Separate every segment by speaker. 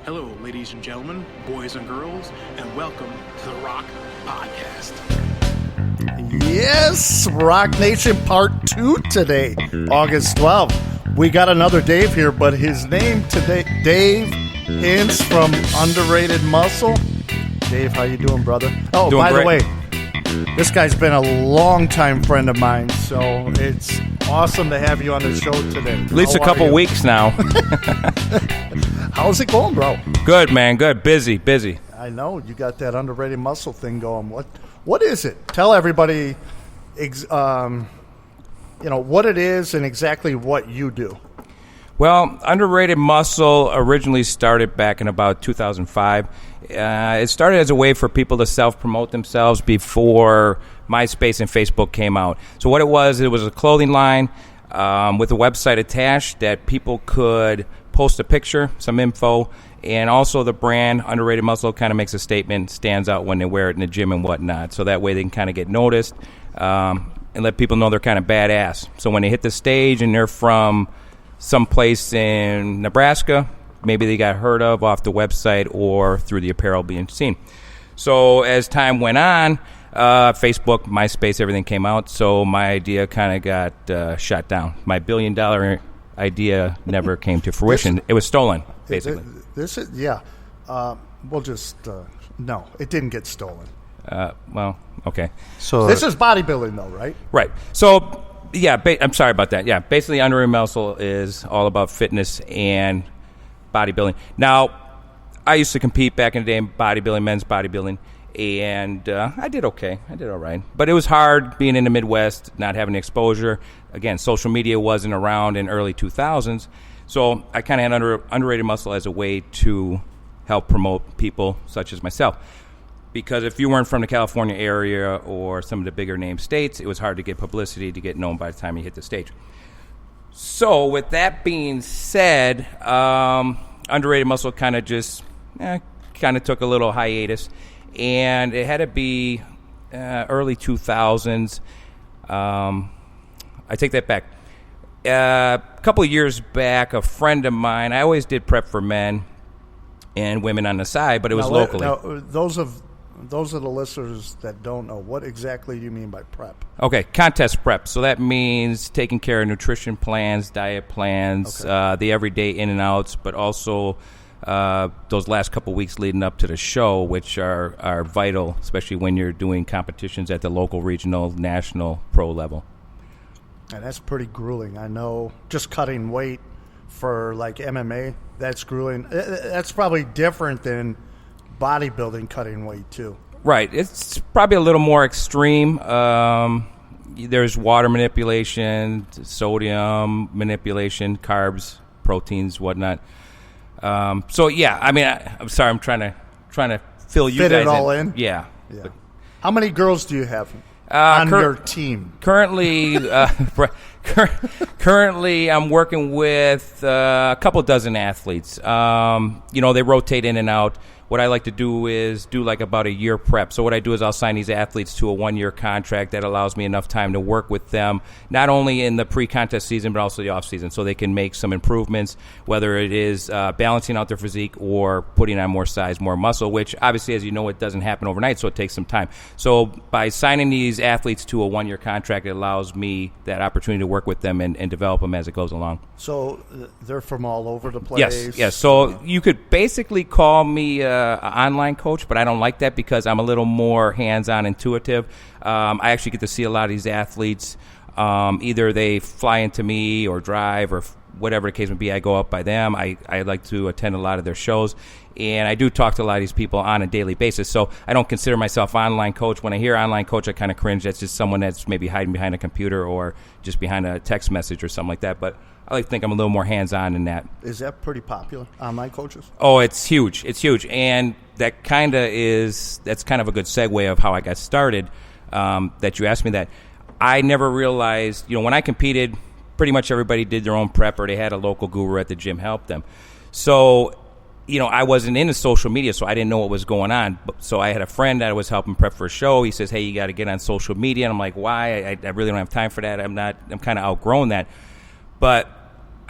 Speaker 1: Hello, ladies and gentlemen, boys and girls, and welcome to the ROK Podcast.
Speaker 2: Yes, Rock Nation Part 2 today, August 12th. We got another Dave here, but his name today, Dave Hintz from Underrated Muscle. Dave, how you doing, brother? Oh,
Speaker 3: doing
Speaker 2: by
Speaker 3: great.
Speaker 2: the way, this guy's been a longtime friend of mine, so it's awesome to have you on the show today.
Speaker 3: At least a couple weeks now.
Speaker 2: How's it going, bro?
Speaker 3: Good, man. Good. Busy.
Speaker 2: I know you got that Underrated Muscle thing going. What is it? Tell everybody, what it is and exactly what you do.
Speaker 3: Well, Underrated Muscle originally started back in about 2005. It started as a way for people to self-promote themselves before MySpace and Facebook came out. So what it was a clothing line with a website attached that people could post a picture, some info, and also the brand Underrated Muscle kind of makes a statement, stands out when they wear it in the gym and whatnot. So that way they can kind of get noticed and let people know they're kind of badass. So when they hit the stage and they're from someplace in Nebraska, maybe they got heard of off the website or through the apparel being seen. So as time went on, Facebook, MySpace, everything came out. So my idea kind of got shot down. My $1 billion idea never came to fruition. It was stolen, basically.
Speaker 2: No, it didn't get stolen.
Speaker 3: Well, okay.
Speaker 2: So this is bodybuilding, though, right?
Speaker 3: Right. So, yeah, I'm sorry about that. Yeah, basically, Underrated Muscle is all about fitness and bodybuilding. Now, I used to compete back in the day in bodybuilding, men's bodybuilding, and I did okay. I did all right. But it was hard being in the Midwest, not having exposure. Again, social media wasn't around in early 2000s. So I kind of had Underrated Muscle as a way to help promote people such as myself. Because if you weren't from the California area or some of the bigger name states, it was hard to get publicity, to get known by the time you hit the stage. So with that being said, Underrated Muscle kind of just took a little hiatus. And it had to be early 2000s. I take that back. A couple of years back, a friend of mine, I always did prep for men and women on the side, but it was locally.
Speaker 2: Now, those are the listeners that don't know. What exactly do you mean by prep?
Speaker 3: Okay, contest prep. So that means taking care of nutrition plans, diet plans, the everyday in and outs, but also those last couple weeks leading up to the show, which are vital, especially when you're doing competitions at the local, regional, national, pro level.
Speaker 2: And that's pretty grueling. I know just cutting weight for like MMA, that's grueling. That's probably different than bodybuilding cutting weight too.
Speaker 3: Right. It's probably a little more extreme. There's water manipulation, sodium manipulation, carbs, proteins, whatnot. So yeah, I mean, I'm sorry, I'm trying to fill you
Speaker 2: Fit
Speaker 3: guys
Speaker 2: it all in.
Speaker 3: Yeah.
Speaker 2: But how many girls do you have on your team?
Speaker 3: Currently, I'm working with a couple dozen athletes. They rotate in and out. What I like to do is do like about a year prep. So what I do is I'll sign these athletes to a 1-year contract that allows me enough time to work with them, not only in the pre-contest season, but also the off-season, so they can make some improvements, whether it is balancing out their physique or putting on more size, more muscle, which obviously, as you know, it doesn't happen overnight, so it takes some time. So by signing these athletes to a 1-year contract, it allows me that opportunity to work with them and develop them as it goes along.
Speaker 2: So they're from all over the place?
Speaker 3: Yes. So you could basically call me an online coach, but I don't like that because I'm a little more hands-on, intuitive. I actually get to see a lot of these athletes. Either they fly into me or drive or whatever the case may be. I go up by them. I like to attend a lot of their shows. And I do talk to a lot of these people on a daily basis. So I don't consider myself online coach. When I hear online coach, I kind of cringe. That's just someone that's maybe hiding behind a computer or just behind a text message or something like that. But I like to think I'm a little more hands-on in that.
Speaker 2: Is that pretty popular, online coaches?
Speaker 3: Oh, it's huge. It's huge. And that's kind of a good segue of how I got started, that you asked me that. I never realized, when I competed, pretty much everybody did their own prep or they had a local guru at the gym help them. So, I wasn't into social media, so I didn't know what was going on. So I had a friend that was helping prep for a show. He says, hey, you got to get on social media. And I'm like, why? I really don't have time for that. I'm kind of outgrown that. But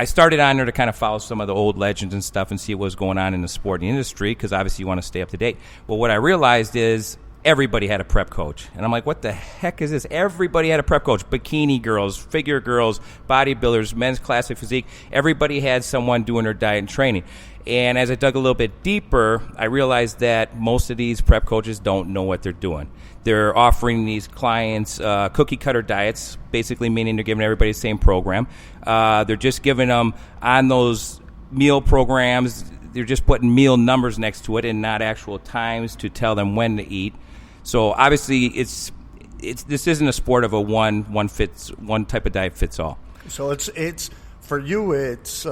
Speaker 3: I started on there to kind of follow some of the old legends and stuff and see what was going on in the sporting industry because obviously you want to stay up to date. Well, what I realized is everybody had a prep coach. And I'm like, what the heck is this? Everybody had a prep coach. Bikini girls, figure girls, bodybuilders, men's classic physique. Everybody had someone doing their diet and training. And as I dug a little bit deeper, I realized that most of these prep coaches don't know what they're doing. They're offering these clients cookie-cutter diets, basically meaning they're giving everybody the same program. They're just giving them on those meal programs, they're just putting meal numbers next to it and not actual times to tell them when to eat. So obviously, this isn't a sport of a one type of diet fits all.
Speaker 2: So it's for you. It's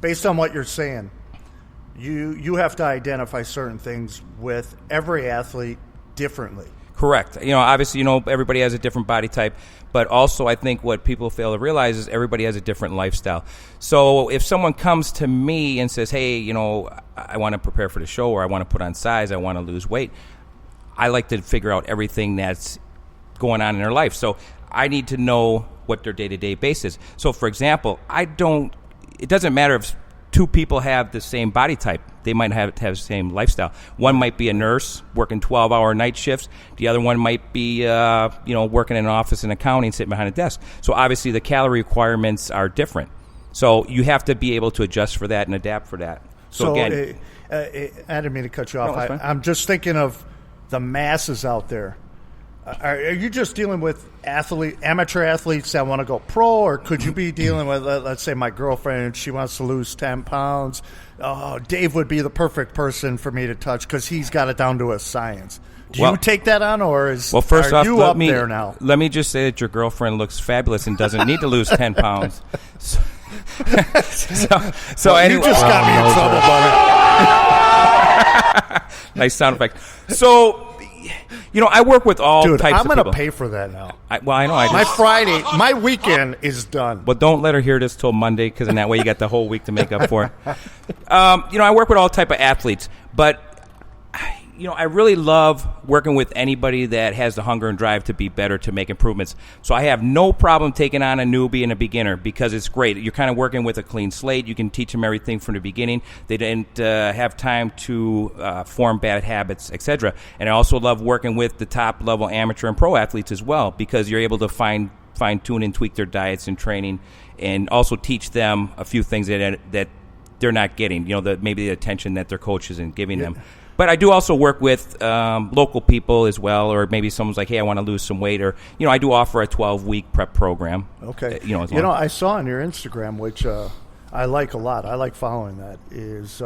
Speaker 2: based on what you're saying. You have to identify certain things with every athlete differently.
Speaker 3: Correct. Obviously, everybody has a different body type, but also I think what people fail to realize is everybody has a different lifestyle. So if someone comes to me and says, hey, I want to prepare for the show or I want to put on size, I want to lose weight, I like to figure out everything that's going on in their life. So I need to know what their day-to-day basis is. So, for example, it doesn't matter if two people have the same body type. They might have the same lifestyle. One might be a nurse working 12-hour night shifts. The other one might be, working in an office in accounting, sitting behind a desk. So obviously the calorie requirements are different. So you have to be able to adjust for that and adapt for that. So again,
Speaker 2: I didn't mean to cut you off.
Speaker 3: No,
Speaker 2: I'm just thinking of the masses out there. Are you just dealing with amateur athletes that want to go pro, or could you be dealing with, let's say, my girlfriend, she wants to lose 10 pounds. Oh, Dave would be the perfect person for me to touch because he's got it down to a science. Do you take that on, or
Speaker 3: first off,
Speaker 2: you up there now?
Speaker 3: Let me just say that your girlfriend looks fabulous and doesn't need to lose 10 pounds. So anyway,
Speaker 2: you just got me in trouble, buddy.
Speaker 3: Nice sound effect. So, I work with all types of people.
Speaker 2: I'm going to pay for that now.
Speaker 3: I know.
Speaker 2: My Friday, my weekend is done.
Speaker 3: But don't let her hear this till Monday, because in that way you got the whole week to make up for it. I work with all type of athletes, but I really love working with anybody that has the hunger and drive to be better, to make improvements. So I have no problem taking on a newbie and a beginner because it's great. You're kind of working with a clean slate. You can teach them everything from the beginning. They didn't have time to form bad habits, etc. And I also love working with the top-level amateur and pro athletes as well because you're able to fine-tune and tweak their diets and training and also teach them a few things that they're not getting, maybe the attention that their coach isn't giving them. But I do also work with local people as well, or maybe someone's like, hey, I want to lose some weight, or, I do offer a 12-week prep program.
Speaker 2: Okay. I saw on your Instagram, which I like a lot. I like following that, is,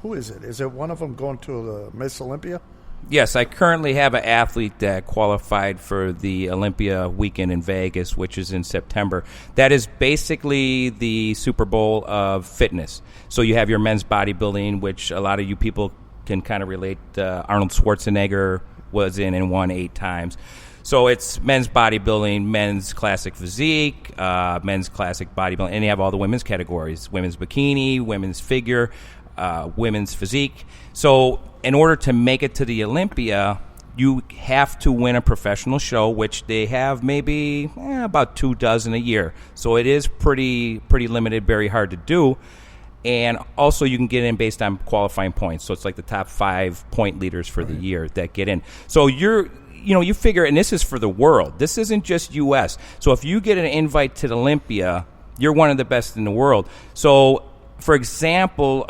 Speaker 2: who is it? Is it one of them going to the Miss Olympia?
Speaker 3: Yes, I currently have an athlete that qualified for the Olympia weekend in Vegas, which is in September. That is basically the Super Bowl of fitness. So you have your men's bodybuilding, which a lot of you people can kind of relate. Arnold Schwarzenegger was in and won 8 times. So it's men's bodybuilding, men's classic physique, men's classic bodybuilding, and you have all the women's categories: women's bikini, women's figure, women's physique. So in order to make it to the Olympia, you have to win a professional show, which they have maybe about 24 a year. So it is pretty limited, very hard to do. And also you can get in based on qualifying points. So it's like the top 5 point leaders for the year that get in. So you figure, and this is for the world. This isn't just U.S. So if you get an invite to the Olympia, you're one of the best in the world. So, for example,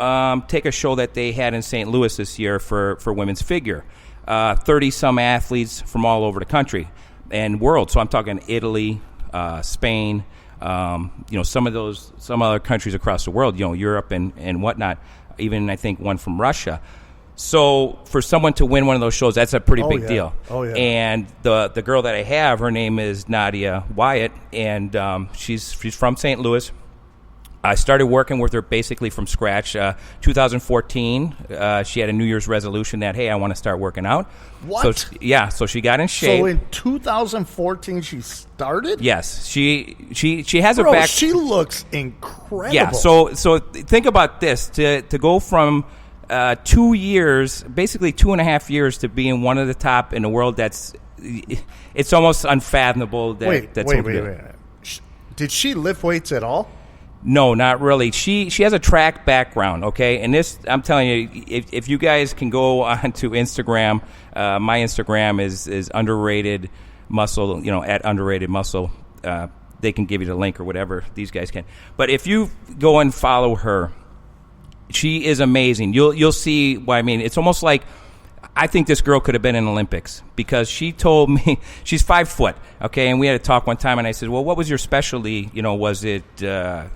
Speaker 3: take a show that they had in St. Louis this year for women's figure. 30-some athletes from all over the country and world. So I'm talking Italy, Spain, some other countries across the world, Europe and whatnot, even I think one from Russia. So for someone to win one of those shows, that's a pretty big deal.
Speaker 2: Oh, yeah. And
Speaker 3: the girl that I have, her name is Nadia Wyatt, and she's from St. Louis. I started working with her basically from scratch. 2014, she had a New Year's resolution that, hey, I want to start working out.
Speaker 2: What?
Speaker 3: So she got in shape.
Speaker 2: So in 2014 she started?
Speaker 3: Yes. She has
Speaker 2: Bro,
Speaker 3: her back.
Speaker 2: She looks incredible.
Speaker 3: Yeah, so think about this. To go from 2 years, basically 2.5 years, to being one of the top in the world, it's almost unfathomable that
Speaker 2: Wait. Did she lift weights at all?
Speaker 3: No, not really. She has a track background, okay? And this, I'm telling you, if you guys can go onto Instagram, my Instagram is underrated muscle, at underrated muscle. They can give you the link or whatever. These guys can. But if you go and follow her, she is amazing. You'll see why. I mean, it's almost like I think this girl could have been in Olympics because she told me she's 5 foot, okay? And we had a talk one time, and I said, well, what was your specialty? Was it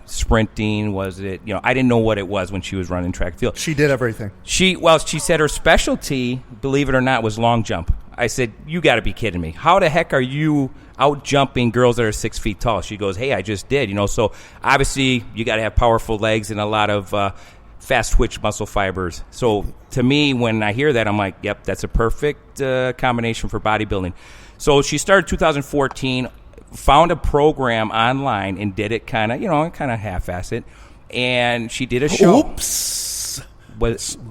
Speaker 3: sprinting? Was it, I didn't know what it was when she was running track and field.
Speaker 2: She did everything.
Speaker 3: She said her specialty, believe it or not, was long jump. I said, you got to be kidding me. How the heck are you out jumping girls that are 6 feet tall? She goes, hey, I just did, So obviously you got to have powerful legs and a lot of fast twitch muscle fibers. So to me, when I hear that, I'm like, yep, that's a perfect combination for bodybuilding. So she started 2014, found a program online and did it kind of half-ass it. And she did a show.
Speaker 2: Oops.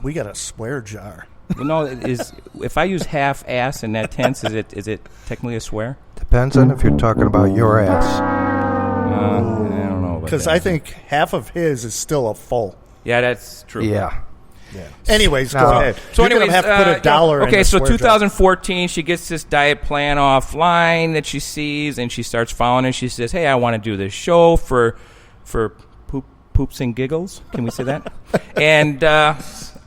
Speaker 3: We
Speaker 2: got a swear jar.
Speaker 3: If I use half-ass in that tense, is it technically a swear?
Speaker 4: Depends on if you're talking about your ass.
Speaker 3: I don't know.
Speaker 2: Because I think half of his is still a full.
Speaker 3: Yeah, that's true.
Speaker 4: Yeah.
Speaker 2: Anyways, go ahead.
Speaker 3: So
Speaker 2: You're gonna have to put $1 in
Speaker 3: okay,
Speaker 2: the
Speaker 3: so
Speaker 2: swear jar.
Speaker 3: 2014, she gets this diet plan offline that she sees, and she starts following it. She says, hey, I want to do this show for poops and giggles. Can we say that? And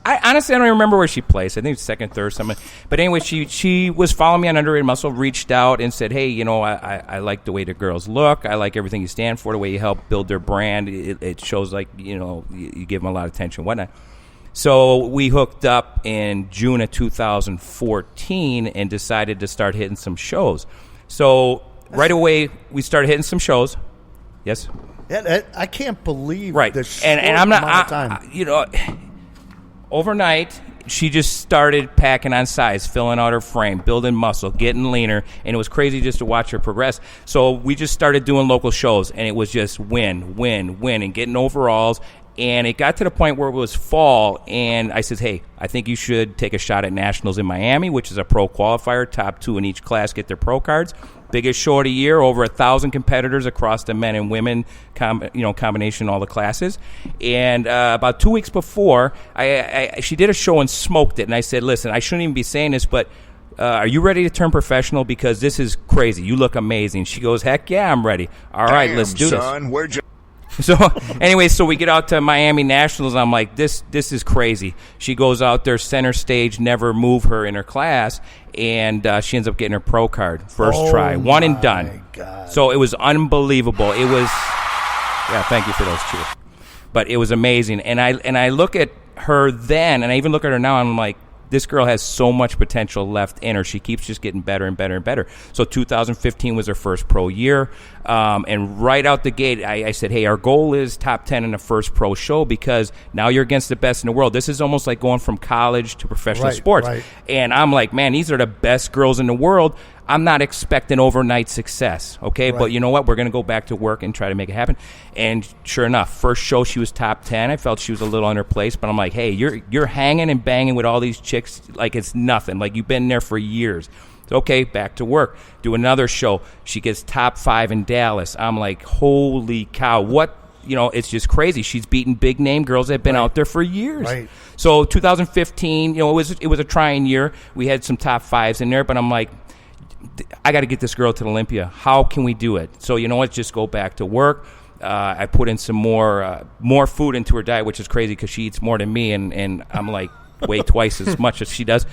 Speaker 3: I honestly don't even remember where she placed. I think it's second, third, something. But anyway, she was following me on Underrated Muscle, reached out and said, hey, I like the way the girls look. I like everything you stand for, the way you help build their brand. It shows like, you give them a lot of attention and whatnot. So we hooked up in June of 2014 and decided to start hitting some shows. So right away, we started hitting some shows. Yes?
Speaker 2: I can't believe
Speaker 3: right.
Speaker 2: the short
Speaker 3: and I'm not,
Speaker 2: amount of time.
Speaker 3: Overnight, she just started packing on size, filling out her frame, building muscle, getting leaner, and it was crazy just to watch her progress. So we just started doing local shows, and it was just win, and getting overalls. And it got to the point where it was fall, and I said, hey, I think you should take a shot at Nationals in Miami, which is a pro qualifier. Top 2 in each class get their pro cards. Biggest show of the year, over 1,000 competitors across the men and women combination, all the classes. And about 2 weeks before, she did a show and smoked it. And I said, listen, I shouldn't even be saying this, but are you ready to turn professional? Because this is crazy. You look amazing. She goes, heck yeah, I'm ready. All right, let's do this. So anyway, so we get out to Miami Nationals. I'm like, this is crazy. She goes out there, center stage, never move her in her class, and she ends up getting her pro card first try, one and done.
Speaker 2: God.
Speaker 3: So it was unbelievable. It was, thank you for those cheers. But it was amazing. And I look at her then, and I even look at her now, and I'm like, this girl has so much potential left in her. She keeps just getting better and better and better. So 2015 was her first pro year. And right out the gate, I said, hey, our goal is top 10 in the first pro show because now you're against the best in the world. This is almost like going from college to professional sports.
Speaker 2: Right.
Speaker 3: And I'm like, man, these are the best girls in the world. I'm not expecting overnight success, okay?
Speaker 2: Right.
Speaker 3: But you know what? We're going to go back to work and try to make it happen. And sure enough, first show she was top 10. I felt she was a little underplaced, but I'm like, hey, you're hanging and banging with all these chicks like it's nothing. Like you've been there for years. Okay, back to work. Do another show. She gets top 5 in Dallas. I'm like, holy cow. What? It's just crazy. She's beaten big name girls that have been out there for years.
Speaker 2: Right.
Speaker 3: So 2015, it was a trying year. We had some top 5s in there, but I'm like, I got to get this girl to Olympia. How can we do it? So you know what? Just go back to work. I put in some more food into her diet, which is crazy because she eats more than me, and I'm like way twice as much as she does.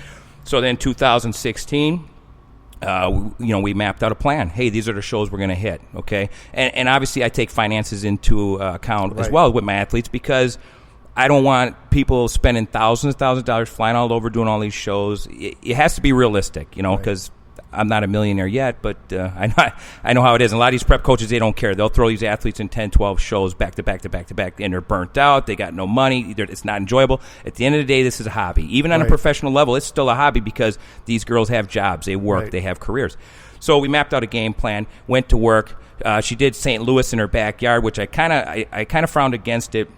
Speaker 3: So then 2016, we mapped out a plan. Hey, these are the shows we're going to hit, okay? And obviously I take finances into account as well with my athletes because I don't want people spending thousands of dollars flying all over doing all these shows. It has to be realistic, because I'm not a millionaire yet, but I know how it is. And a lot of these prep coaches, they don't care. They'll throw these athletes in 10, 12 shows back to back, and they're burnt out. They got no money. It's not enjoyable. At the end of the day, this is a hobby. Even on a professional level, it's still a hobby because these girls have jobs. They work. They have careers. So we mapped out a game plan, went to work. She did St. Louis in her backyard, which I kind of frowned against it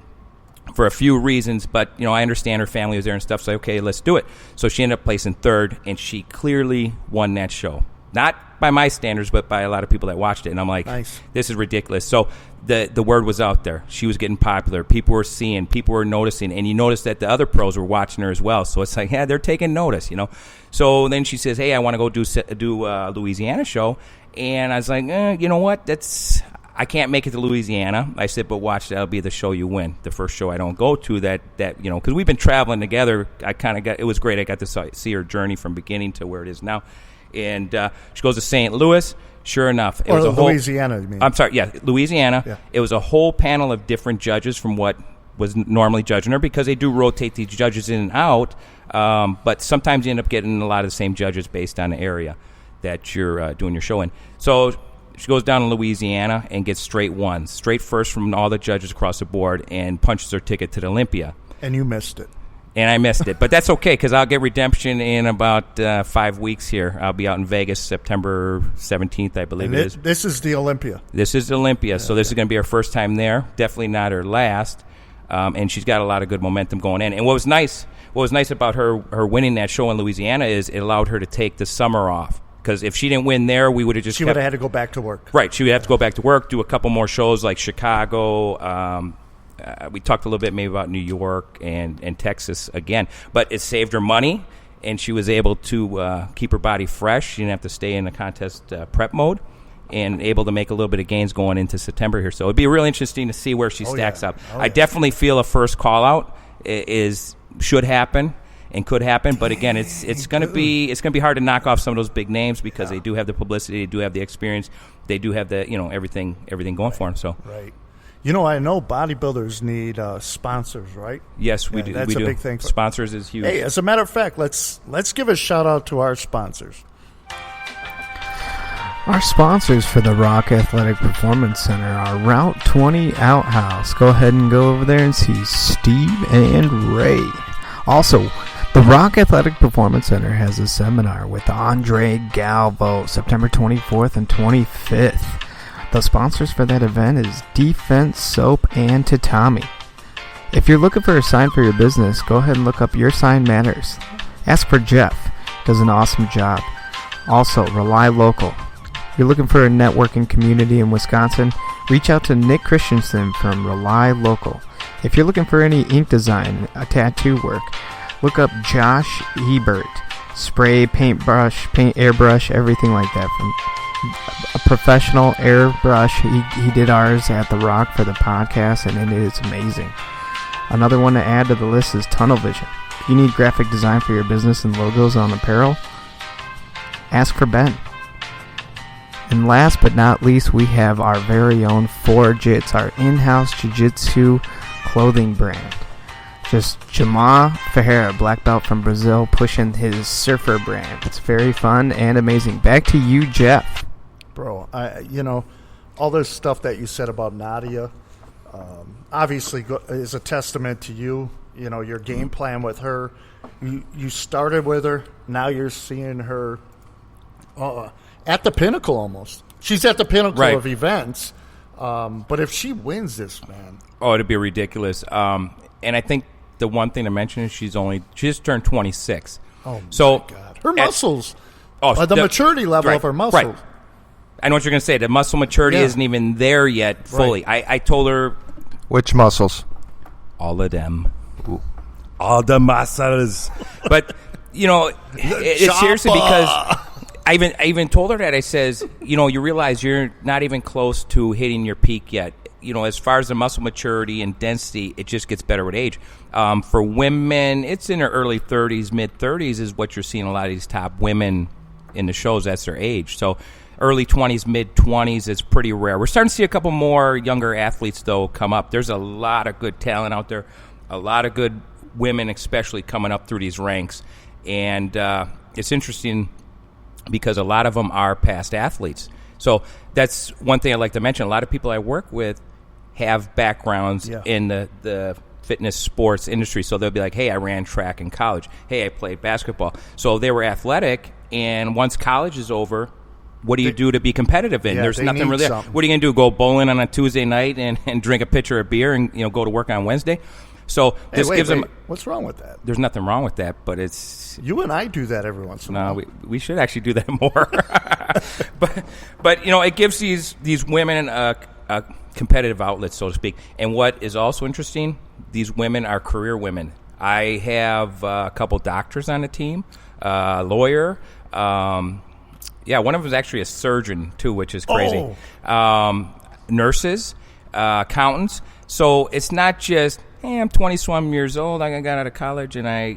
Speaker 3: for a few reasons, but I understand her family was there and stuff, so okay, let's do it. So she ended up placing third, and she clearly won that show. Not by my standards, but by a lot of people that watched it. And I'm like,
Speaker 2: nice.
Speaker 3: This is ridiculous. So the word was out there. She was getting popular. People were seeing. People were noticing. And you noticed that the other pros were watching her as well. So it's like, yeah, they're taking notice, So then she says, hey, I want to go do a Louisiana show. And I was like, you know what? I can't make it to Louisiana. I said, but watch, that'll be the show you win. The first show I don't go to that because we've been traveling together. It was great. I got to see her journey from beginning to where it is now. And she goes to St. Louis. Sure enough, it was a whole
Speaker 2: Louisiana. You mean?
Speaker 3: I'm sorry, yeah, Louisiana. Yeah. It was a whole panel of different judges from what was normally judging her, because they do rotate these judges in and out. But sometimes you end up getting a lot of the same judges based on the area that you're doing your show in. So she goes down to Louisiana and gets straight first from all the judges across the board, and punches her ticket to the Olympia.
Speaker 2: And you missed it.
Speaker 3: And I missed it. But that's okay, because I'll get redemption in about 5 weeks here. I'll be out in Vegas September 17th, I believe it is.
Speaker 2: This is the Olympia.
Speaker 3: This is the Olympia. So this is going to be her first time there. Definitely not her last. And she's got a lot of good momentum going in. And what was nice about her winning that show in Louisiana is it allowed her to take the summer off. Because if she didn't win there, we would have just
Speaker 2: would have had to go back to work.
Speaker 3: Right. She would have to go back to work, do a couple more shows like Chicago. We talked a little bit maybe about New York and Texas again. But it saved her money, and she was able to keep her body fresh. She didn't have to stay in the contest prep mode, and able to make a little bit of gains going into September here. So it'd be really interesting to see where she stacks up. I definitely feel a first call-out should happen and could happen. But again, it's going to be hard to knock off some of those big names, because they do have the publicity, they do have the experience, they do have the everything going for them. So
Speaker 2: right. I know bodybuilders need sponsors, right?
Speaker 3: Yes, we do.
Speaker 2: That's a big thing.
Speaker 3: Sponsors is huge.
Speaker 2: Hey, as a matter of fact, let's give a shout out to our sponsors.
Speaker 5: Our sponsors for the ROK Athletic Performance Center are Route 20 Outhouse. Go ahead and go over there and see Steve and Ray. Also, the ROK Athletic Performance Center has a seminar with Andre Galvo, September 24th and 25th. The sponsors for that event is Defense Soap and Tatami. If you're looking for a sign for your business, go ahead and look up Your Sign Matters. Ask for Jeff. Does an awesome job. Also, Rely Local. You're looking for a networking community in Wisconsin? Reach out to Nick Christensen from Rely Local. If you're looking for any ink design, a tattoo work, look up Josh Ebert. Spray, paintbrush, airbrush, everything like that. From a professional airbrush. He did ours at the ROK for the podcast, and it is amazing. Another one to add to the list is Tunnel Vision. If you need graphic design for your business and logos on apparel, ask for Ben. And last but not least, we have our very own Forjits, our in-house jiu-jitsu clothing brand. Just Jamal Ferreira, black belt from Brazil, pushing his surfer brand. It's very fun and amazing. Back to you, Jeff.
Speaker 2: Bro, all this stuff that you said about Nadia obviously is a testament to you. Your game plan with her. You started with her. Now you're seeing her at the pinnacle almost. She's at the pinnacle of events. But if she wins this, man.
Speaker 3: Oh, it'd be ridiculous. And I think the one thing to mention is she just turned 26.
Speaker 2: Oh, my God. Her muscles. The maturity level of her muscles.
Speaker 3: Right. I know what you're going to say. The muscle maturity isn't even there yet fully. Right. I told her.
Speaker 4: Which muscles?
Speaker 3: All of them. Ooh. All the muscles. But, it's seriously because I even told her that. I says, you realize you're not even close to hitting your peak yet. As far as the muscle maturity and density, it just gets better with age. For women, it's in their early 30s, mid-30s is what you're seeing a lot of these top women in the shows. That's their age. So early 20s, mid-20s is pretty rare. We're starting to see a couple more younger athletes, though, come up. There's a lot of good talent out there, a lot of good women especially coming up through these ranks. And it's interesting because a lot of them are past athletes. So that's one thing I'd like to mention. A lot of people I work with have backgrounds in the fitness sports industry. So they'll be like, hey, I ran track in college. Hey, I played basketball. So they were athletic, and once college is over, what do you do to be competitive in?
Speaker 2: Yeah,
Speaker 3: There's
Speaker 2: they
Speaker 3: nothing
Speaker 2: need
Speaker 3: really.
Speaker 2: something.
Speaker 3: What are you going to do? Go bowling on a Tuesday night and drink a pitcher of beer and go to work on Wednesday? So this gives them.
Speaker 2: What's wrong with that?
Speaker 3: There's nothing wrong with that, but it's.
Speaker 2: You and I do that every once in a while.
Speaker 3: No, we should actually do that more. but it gives these women a competitive outlet, so to speak. And what is also interesting, these women are career women. I have a couple doctors on the team, a lawyer. One of them is actually a surgeon too, which is crazy. Nurses, accountants. So it's not just. Hey, I'm 20-some years old. I got out of college, and I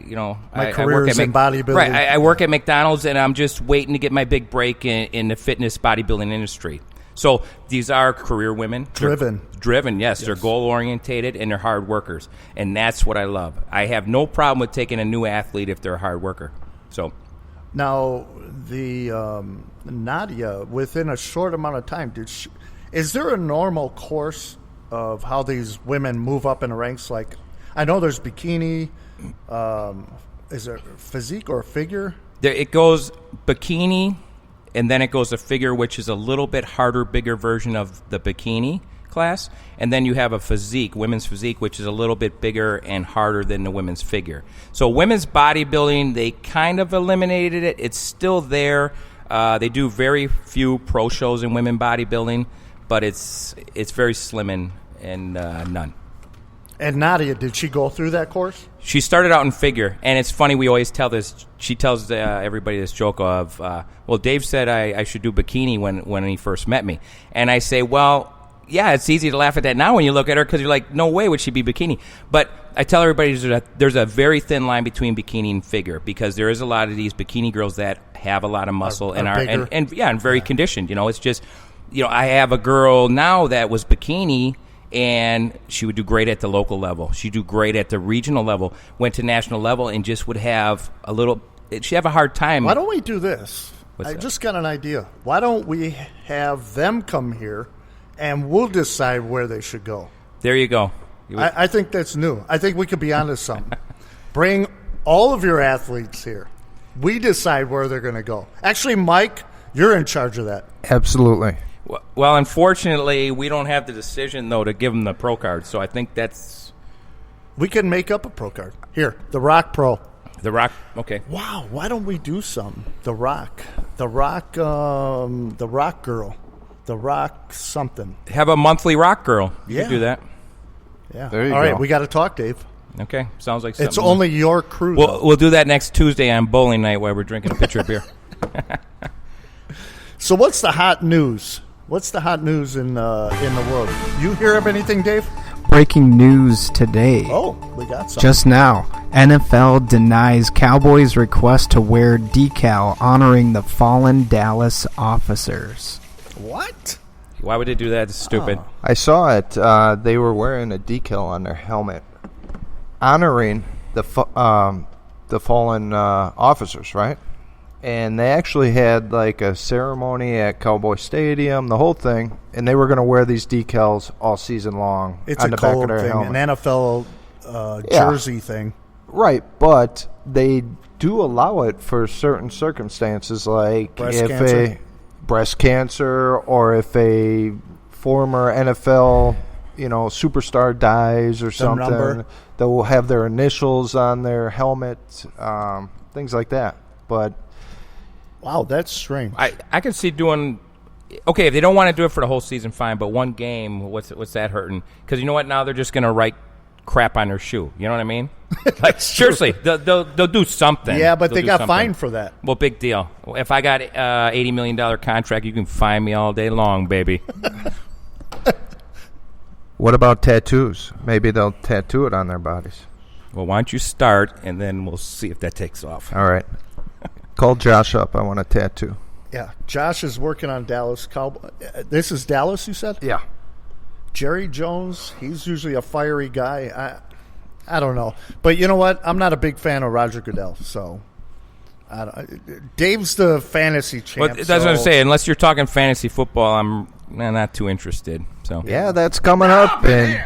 Speaker 2: career is in bodybuilding.
Speaker 3: Right, I work at McDonald's, and I'm just waiting to get my big break in the fitness bodybuilding industry. So these are career women. Driven, yes. They're goal-orientated, and they're hard workers. And that's what I love. I have no problem with taking a new athlete if they're a hard worker. So
Speaker 2: now, the Nadia, within a short amount of time, is there a normal course of how these women move up in the ranks? Like, I know there's bikini. Is there physique or figure?
Speaker 3: It goes bikini, and then it goes to figure, which is a little bit harder, bigger version of the bikini class. And then you have a physique, women's physique, which is a little bit bigger and harder than the women's figure. So women's bodybuilding, they kind of eliminated it. It's still there. They do very few pro shows in women bodybuilding, but it's very slim and none.
Speaker 2: And Nadia, did she go through that course?
Speaker 3: She started out in figure, and it's funny, we always tell this, she tells everybody this joke of, well, Dave said I should do bikini when he first met me. And I say, well, yeah, it's easy to laugh at that now when you look at her because you're like, no way would she be bikini. But I tell everybody there's a very thin line between bikini and figure because there is a lot of these bikini girls that have a lot of muscle and very conditioned. It's just, I have a girl now that was bikini, and she would do great at the local level. She'd do great at the regional level, went to national level, and just would have she'd have a hard time.
Speaker 2: Why don't we do this?
Speaker 3: What's that?
Speaker 2: Just got an idea. Why don't we have them come here, and we'll decide where they should go?
Speaker 3: There you go.
Speaker 2: I think that's new. I think we could be onto something. Bring all of your athletes here. We decide where they're going to go. Actually, Mike, you're in charge of that.
Speaker 4: Absolutely.
Speaker 3: Well, unfortunately, we don't have the decision, though, to give them the pro card. So I think that's...
Speaker 2: We can make up a pro card. Here, the ROK Pro.
Speaker 3: The ROK, okay.
Speaker 2: Wow, why don't we do something? The ROK girl. The ROK something.
Speaker 3: Have a monthly ROK girl. You
Speaker 2: Yeah.
Speaker 3: could do that.
Speaker 2: Yeah.
Speaker 4: There you
Speaker 2: All right,
Speaker 4: go.
Speaker 2: we got to talk, Dave.
Speaker 3: Okay, sounds like something.
Speaker 2: It's only your crew. though.
Speaker 3: We'll do that next Tuesday on bowling night while we're drinking a pitcher of beer.
Speaker 2: So what's the hot news? What's the hot news in the world? You hear of anything, Dave?
Speaker 5: Breaking news today.
Speaker 2: Oh, we got something.
Speaker 5: Just now, NFL denies Cowboys' request to wear decal honoring the fallen Dallas officers.
Speaker 2: What?
Speaker 3: Why would they do that? It's stupid.
Speaker 2: Oh.
Speaker 4: I saw it. They were wearing a decal on their helmet, honoring the fallen officers, right? And they actually had like a ceremony at Cowboy Stadium, the whole thing, and they were going to wear these decals all season long
Speaker 2: It's
Speaker 4: on
Speaker 2: a
Speaker 4: the back
Speaker 2: code
Speaker 4: of their
Speaker 2: thing,
Speaker 4: helmet.
Speaker 2: an NFL jersey thing.
Speaker 4: Right, but they do allow it for certain circumstances, like
Speaker 2: Breast
Speaker 4: if
Speaker 2: cancer.
Speaker 4: a breast cancer or if a former NFL, superstar dies or something.
Speaker 2: number.
Speaker 4: They'll have their initials on their helmet, things like that. But
Speaker 2: Wow, that's strange.
Speaker 3: I can see doing... Okay, if they don't want to do it for the whole season, fine. But one game, what's that hurting? Because you know what? Now they're just going to write crap on their shoe. You know what I mean? Like seriously, they'll do something.
Speaker 2: Yeah, but
Speaker 3: They'll
Speaker 2: they
Speaker 3: do
Speaker 2: got
Speaker 3: something.
Speaker 2: fined for that.
Speaker 3: Well, big deal. If I got $80 million contract, you can fine me all day long, baby.
Speaker 4: what about tattoos? Maybe they'll tattoo it on their bodies.
Speaker 3: Well, why don't you start, and then we'll see if that takes off.
Speaker 4: All right. Call Josh up. I want a tattoo.
Speaker 2: Yeah, Josh is working on Dallas Cowboy. This is Dallas, you said?
Speaker 4: Yeah.
Speaker 2: Jerry Jones, he's usually a fiery guy. I don't know. But you know what? I'm not a big fan of Roger Goodell, so Dave's the fantasy champ.
Speaker 3: But that's what I'm saying. Unless you're talking fantasy football, I'm not too interested. So
Speaker 4: Yeah, that's coming up. And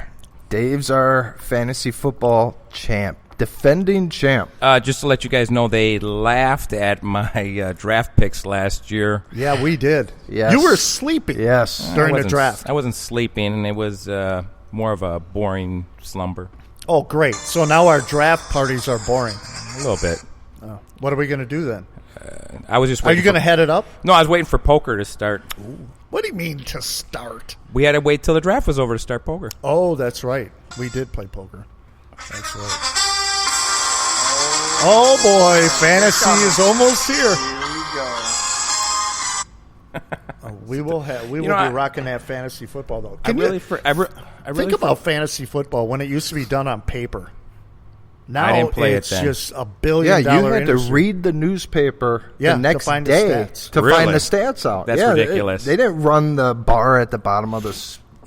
Speaker 4: Dave's our fantasy football champ. Defending champ.
Speaker 3: Just to let you guys know, they laughed at my draft picks last year.
Speaker 2: Yeah, we did.
Speaker 4: Yes.
Speaker 2: You were sleeping.
Speaker 4: Yes.
Speaker 2: During the draft.
Speaker 3: I wasn't sleeping, and it was more of a boring slumber.
Speaker 2: Oh, great. So now our draft parties are boring.
Speaker 3: A little bit.
Speaker 2: Oh. What are we going to do then?
Speaker 3: I was just
Speaker 2: Are
Speaker 3: waiting.
Speaker 2: you going to head it up?
Speaker 3: No, I was waiting for poker to start.
Speaker 2: What do you mean to start?
Speaker 3: We had to wait till the draft was over to start poker.
Speaker 2: Oh, that's right. We did play poker. That's right. Oh, boy. Fantasy is almost here. We will be rocking that fantasy football, though. Think about fantasy football when it used to be done on paper. Now
Speaker 3: I didn't play
Speaker 2: it's
Speaker 3: it then.
Speaker 2: just $1 billion.
Speaker 4: Yeah, you had
Speaker 2: industry.
Speaker 4: to read the newspaper the next
Speaker 2: to find
Speaker 4: day
Speaker 2: the stats.
Speaker 4: to
Speaker 3: Really?
Speaker 4: find the stats out.
Speaker 3: That's ridiculous.
Speaker 4: They didn't run the bar at the bottom of the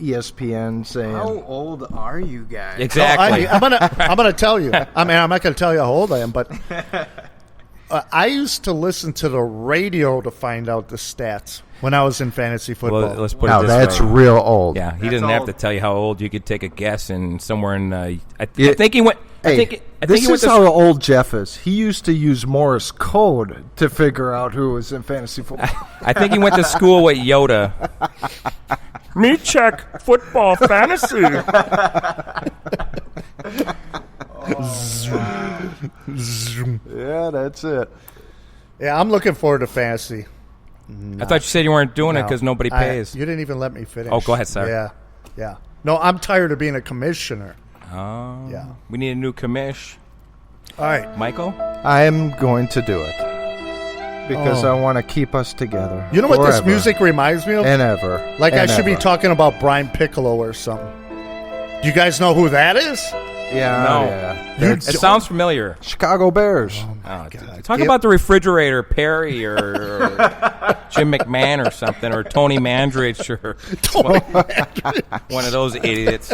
Speaker 4: ESPN saying,
Speaker 5: How old are you guys?
Speaker 3: Exactly.
Speaker 2: I'm gonna tell you. I mean, I'm not gonna tell you how old I am, but I used to listen to the radio to find out the stats when I was in fantasy football.
Speaker 3: Well, let's put
Speaker 4: "Now
Speaker 3: it this
Speaker 4: that's
Speaker 3: way.
Speaker 4: real old."
Speaker 3: Yeah, he
Speaker 5: That's
Speaker 3: didn't have
Speaker 5: old.
Speaker 3: to tell you how old. You could take a guess, and somewhere in I think he went.
Speaker 4: Hey,
Speaker 3: I think
Speaker 4: this
Speaker 3: he went
Speaker 4: is
Speaker 3: to
Speaker 4: how old Jeff is. He used to use Morse code to figure out who was in fantasy football.
Speaker 3: I think he went to school with Yoda. Me check football fantasy.
Speaker 4: Yeah, that's it.
Speaker 2: Yeah, I'm looking forward to fantasy.
Speaker 3: I thought you said you weren't doing it because nobody pays.
Speaker 2: You didn't even let me finish.
Speaker 3: Oh, go ahead, sir.
Speaker 2: Yeah. No, I'm tired of being a commissioner.
Speaker 3: Oh,
Speaker 2: Yeah.
Speaker 3: We need a new commish.
Speaker 2: All right.
Speaker 3: Michael?
Speaker 4: I am going to do it because I want to keep us together.
Speaker 2: You know what this
Speaker 4: forever
Speaker 2: music reminds me of?
Speaker 4: and ever.
Speaker 2: Like
Speaker 4: and
Speaker 2: I should be
Speaker 4: ever.
Speaker 2: talking about Brian Piccolo or something. Do you guys know who that is?
Speaker 4: Yeah,
Speaker 3: No.
Speaker 4: yeah.
Speaker 2: You
Speaker 3: It sounds familiar.
Speaker 4: Chicago Bears.
Speaker 3: Talk about the refrigerator, Perry or Jim McMahon or something, or Tony Mandrich or one of those idiots.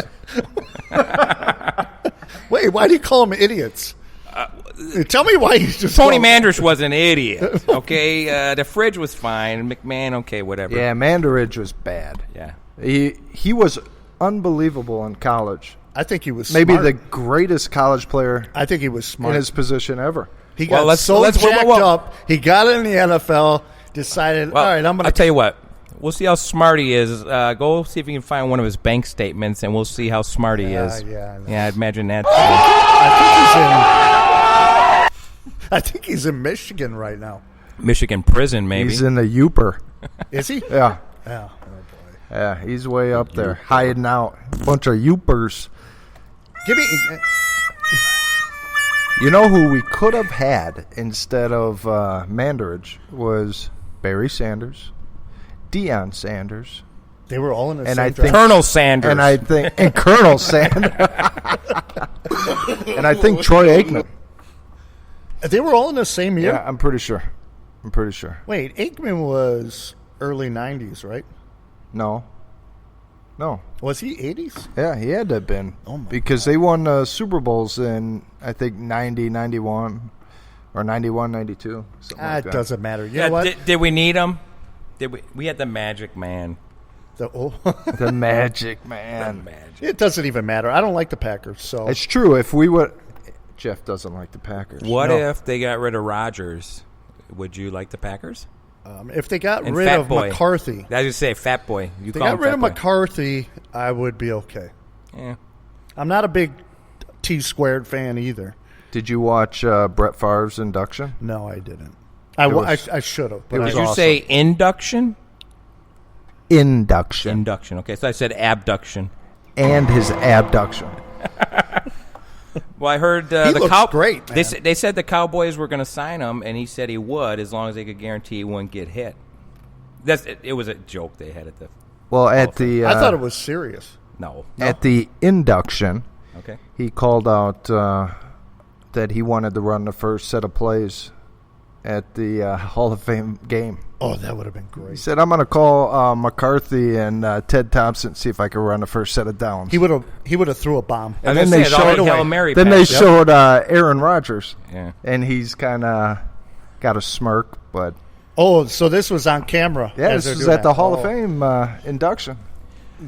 Speaker 2: Wait, why do you call them idiots? Tell me why you just
Speaker 3: Tony
Speaker 2: call-
Speaker 3: Mandrich was an idiot. Okay, the fridge was fine. McMahon, okay, whatever.
Speaker 4: Yeah, Mandarich was bad.
Speaker 3: Yeah.
Speaker 4: He was unbelievable in college.
Speaker 2: I think he was
Speaker 4: Maybe
Speaker 2: smart.
Speaker 4: the greatest college player
Speaker 2: I think he was smart.
Speaker 4: in his position ever.
Speaker 2: He got
Speaker 3: let's-
Speaker 2: so
Speaker 3: let's- whoa,
Speaker 2: jacked
Speaker 3: whoa, whoa.
Speaker 2: up. He got in the NFL. Decided,
Speaker 3: Well,
Speaker 2: all right, I'm going
Speaker 3: I'll tell you what. We'll see how smart he is. Go see if you can find one of his bank statements, and we'll see how smart he is.
Speaker 2: yeah.
Speaker 3: I'd imagine that.
Speaker 2: I think he's in Michigan right now.
Speaker 3: Michigan prison, maybe.
Speaker 4: He's in the Youper.
Speaker 2: Is he?
Speaker 4: Yeah.
Speaker 2: Yeah.
Speaker 4: Yeah, he's way up there, hiding out. Bunch of Youpers.
Speaker 2: Give me.
Speaker 4: You know who we could have had instead of Mandarich was Barry Sanders, Deion Sanders,
Speaker 2: They were all in the
Speaker 4: and
Speaker 2: same
Speaker 4: I
Speaker 2: draft.
Speaker 4: think
Speaker 3: Colonel Sanders.
Speaker 4: and Colonel Sanders, and I think Troy Aikman.
Speaker 2: They were all in the same year.
Speaker 4: Yeah, I'm pretty sure.
Speaker 2: Wait, Aikman was early '90s, right?
Speaker 4: No.
Speaker 2: Was he '80s?
Speaker 4: Yeah, he had to have been.
Speaker 2: Oh, my
Speaker 4: because they won Super Bowls in, I think, 90, 91, or 91, 92. Something like
Speaker 2: It
Speaker 4: that.
Speaker 2: doesn't matter. You
Speaker 3: Yeah,
Speaker 2: know what?
Speaker 3: did we need him? Did we had the Magic Man.
Speaker 4: The Magic Man.
Speaker 2: It doesn't even matter. I don't like the Packers, so
Speaker 4: It's true. If we would. Jeff doesn't like the Packers.
Speaker 3: What
Speaker 2: No.
Speaker 3: if they got rid of Rodgers? Would you like the Packers?
Speaker 2: if they got
Speaker 3: And
Speaker 2: rid
Speaker 3: Fat
Speaker 2: of
Speaker 3: Boy.
Speaker 2: McCarthy,
Speaker 3: I just say Fat Boy. You
Speaker 2: if they
Speaker 3: call
Speaker 2: got
Speaker 3: him
Speaker 2: rid
Speaker 3: Fat
Speaker 2: of
Speaker 3: Boy.
Speaker 2: McCarthy, I would be okay.
Speaker 3: Yeah.
Speaker 2: I'm not a big T squared fan either.
Speaker 4: Did you watch Brett Favre's induction?
Speaker 2: No, I didn't.
Speaker 4: was-
Speaker 2: I should have.
Speaker 4: it was
Speaker 3: Did you
Speaker 4: awesome.
Speaker 3: say induction?
Speaker 4: Induction.
Speaker 3: Induction. Okay, so I said abduction.
Speaker 4: And his abduction.
Speaker 3: Well, I heard
Speaker 2: He
Speaker 3: the
Speaker 2: looks great, man.
Speaker 3: They said the Cowboys were going to sign him, and he said he would as long as they could guarantee he wouldn't get hit. It was a joke they had at the
Speaker 4: Well, at the
Speaker 2: I thought it was serious.
Speaker 3: no.
Speaker 4: at the induction,
Speaker 3: Okay.
Speaker 4: he called out that he wanted to run the first set of plays at the Hall of Fame game.
Speaker 2: Oh, that would have been
Speaker 4: He
Speaker 2: great.
Speaker 4: said, "I'm going to call McCarthy and Ted Thompson see if I can run the first set of downs."
Speaker 2: He would have threw a bomb.
Speaker 3: I was
Speaker 4: then
Speaker 3: gonna
Speaker 4: they
Speaker 3: say, it's all
Speaker 4: showed-
Speaker 3: Hail Mary
Speaker 4: Then they
Speaker 3: pass.
Speaker 4: showed Aaron Rodgers,
Speaker 3: Yeah.
Speaker 4: and he's kind of got a smirk, but
Speaker 2: Oh, so this was on camera.
Speaker 4: yeah,
Speaker 2: as
Speaker 4: this
Speaker 2: they're
Speaker 4: is
Speaker 2: doing
Speaker 4: at the
Speaker 2: that.
Speaker 4: Hall of
Speaker 2: Oh.
Speaker 4: Fame induction.